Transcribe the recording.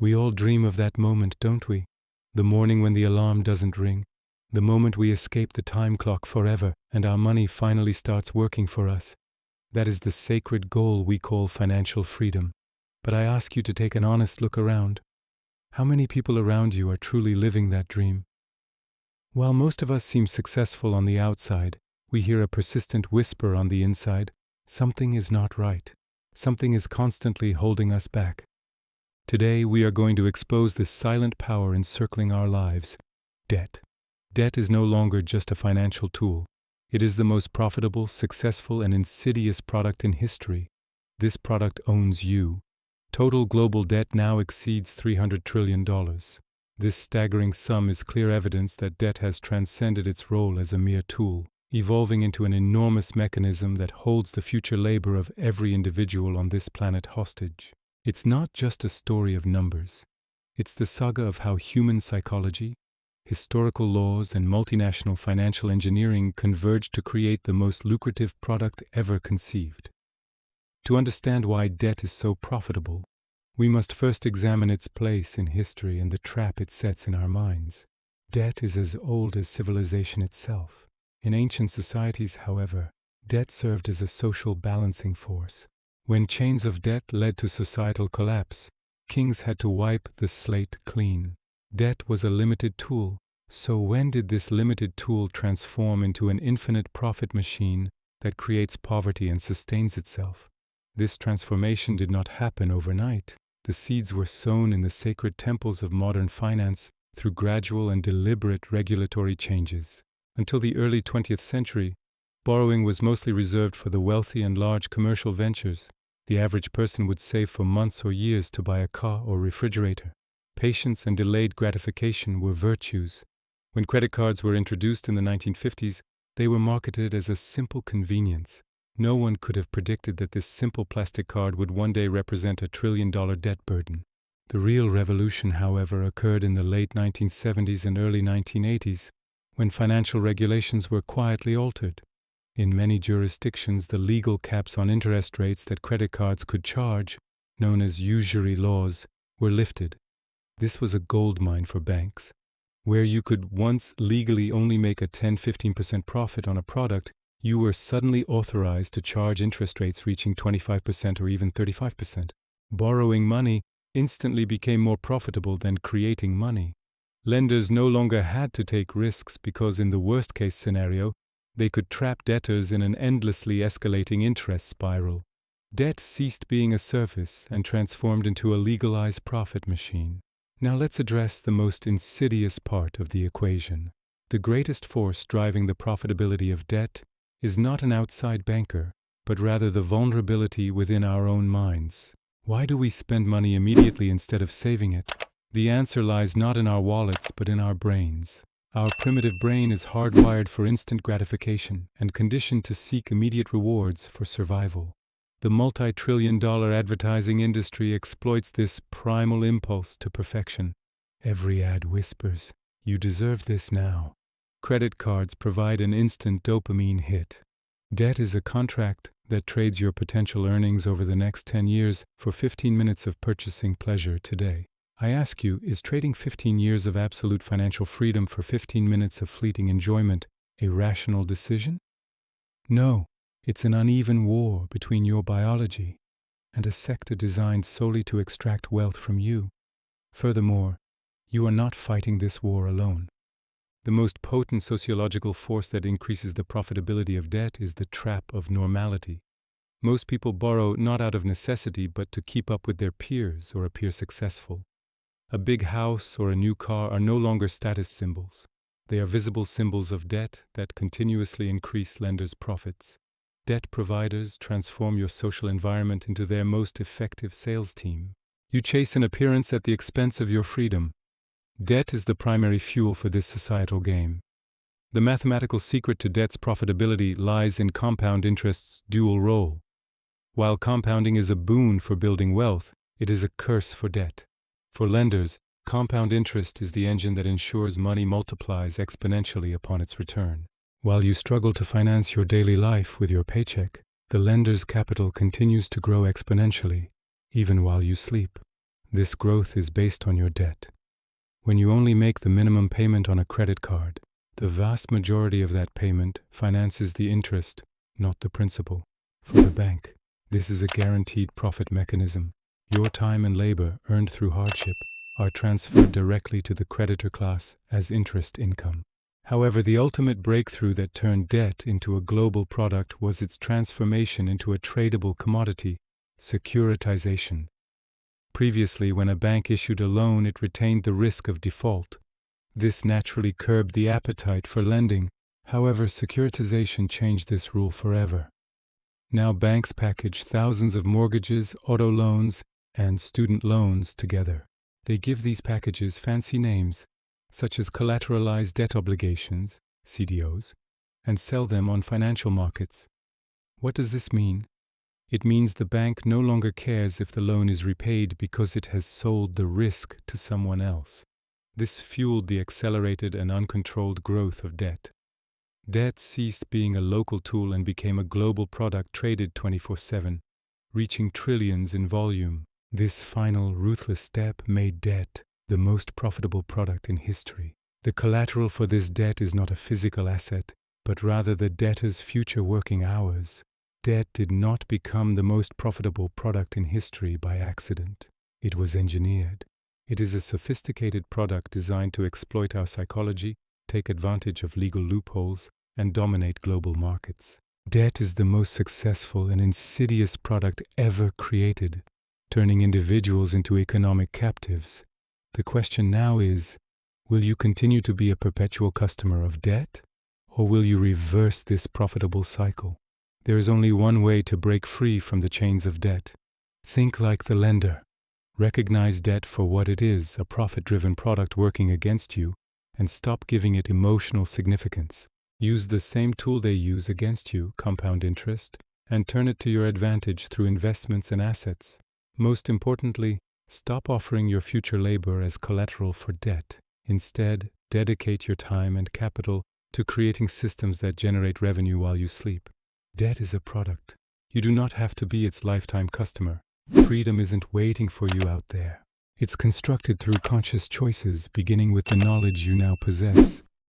We all dream of that moment, don't we? The morning when the alarm doesn't ring, the moment we escape the time clock forever and our money finally starts working for us. That is the sacred goal we call financial freedom. But I ask you to take an honest look around. How many people around you are truly living that dream? While most of us seem successful on the outside, we hear a persistent whisper on the inside. Something is not right. Something is constantly holding us back. Today we are going to expose this silent power encircling our lives: debt. Debt is no longer just a financial tool. It is the most profitable, successful, and insidious product in history. This product owns you. Total global debt now exceeds $300 trillion. This staggering sum is clear evidence that debt has transcended its role as a mere tool, evolving into an enormous mechanism that holds the future labor of every individual on this planet hostage. It's not just a story of numbers. It's the saga of how human psychology, historical laws, and multinational financial engineering converge to create the most lucrative product ever conceived. To understand why debt is so profitable, we must first examine its place in history and the trap it sets in our minds. Debt is as old as civilization itself. In ancient societies, however, debt served as a social balancing force. When chains of debt led to societal collapse, kings had to wipe the slate clean. Debt was a limited tool, so when did this limited tool transform into an infinite profit machine that creates poverty and sustains itself? This transformation did not happen overnight. The seeds were sown in the sacred temples of modern finance through gradual and deliberate regulatory changes. Until the early 20th century, borrowing was mostly reserved for the wealthy and large commercial ventures. The average person would save for months or years to buy a car or refrigerator. Patience and delayed gratification were virtues. When credit cards were introduced in the 1950s, they were marketed as a simple convenience. No one could have predicted that this simple plastic card would one day represent a $1 trillion debt burden. The real revolution, however, occurred in the late 1970s and early 1980s, when financial regulations were quietly altered. In many jurisdictions, the legal caps on interest rates that credit cards could charge, known as usury laws, were lifted. This was a goldmine for banks. Where you could once legally only make a 10-15% profit on a product, you were suddenly authorized to charge interest rates reaching 25% or even 35%. Borrowing money instantly became more profitable than creating money. Lenders no longer had to take risks because in the worst-case scenario, they could trap debtors in an endlessly escalating interest spiral. Debt ceased being a service and transformed into a legalized profit machine. Now let's address the most insidious part of the equation. The greatest force driving the profitability of debt is not an outside banker, but rather the vulnerability within our own minds. Why do we spend money immediately instead of saving it? The answer lies not in our wallets, but in our brains. Our primitive brain is hardwired for instant gratification and conditioned to seek immediate rewards for survival. The multi-trillion-dollar advertising industry exploits this primal impulse to perfection. Every ad whispers, "You deserve this now." Credit cards provide an instant dopamine hit. Debt is a contract that trades your potential earnings over the next 10 years for 15 minutes of purchasing pleasure today. I ask you, is trading 15 years of absolute financial freedom for 15 minutes of fleeting enjoyment a rational decision? No, it's an uneven war between your biology and a sector designed solely to extract wealth from you. Furthermore, you are not fighting this war alone. The most potent sociological force that increases the profitability of debt is the trap of normality. Most people borrow not out of necessity but to keep up with their peers or appear successful. A big house or a new car are no longer status symbols. They are visible symbols of debt that continuously increase lenders' profits. Debt providers transform your social environment into their most effective sales team. You chase an appearance at the expense of your freedom. Debt is the primary fuel for this societal game. The mathematical secret to debt's profitability lies in compound interest's dual role. While compounding is a boon for building wealth, it is a curse for debt. For lenders, compound interest is the engine that ensures money multiplies exponentially upon its return. While you struggle to finance your daily life with your paycheck, the lender's capital continues to grow exponentially, even while you sleep. This growth is based on your debt. When you only make the minimum payment on a credit card, the vast majority of that payment finances the interest, not the principal. For the bank, this is a guaranteed profit mechanism. Your time and labor, earned through hardship, are transferred directly to the creditor class as interest income. However, the ultimate breakthrough that turned debt into a global product was its transformation into a tradable commodity, securitization. Previously, when a bank issued a loan, it retained the risk of default. This naturally curbed the appetite for lending. However, securitization changed this rule forever. Now banks package thousands of mortgages, auto loans, and student loans together. They give these packages fancy names, such as collateralized debt obligations, CDOs, and sell them on financial markets. What does this mean? It means the bank no longer cares if the loan is repaid because it has sold the risk to someone else. This fueled the accelerated and uncontrolled growth of debt. Debt ceased being a local tool and became a global product traded 24/7, reaching trillions in volume. This final, ruthless step made debt the most profitable product in history. The collateral for this debt is not a physical asset, but rather the debtor's future working hours. Debt did not become the most profitable product in history by accident. It was engineered. It is a sophisticated product designed to exploit our psychology, take advantage of legal loopholes, and dominate global markets. Debt is the most successful and insidious product ever created, turning individuals into economic captives. The question now is, will you continue to be a perpetual customer of debt, or will you reverse this profitable cycle? There is only one way to break free from the chains of debt. Think like the lender. Recognize debt for what it is, a profit-driven product working against you, and stop giving it emotional significance. Use the same tool they use against you, compound interest, and turn it to your advantage through investments and assets. Most importantly, stop offering your future labor as collateral for debt. Instead, dedicate your time and capital to creating systems that generate revenue while you sleep. Debt is a product. You do not have to be its lifetime customer. Freedom isn't waiting for you out there. It's constructed through conscious choices, beginning with the knowledge you now possess.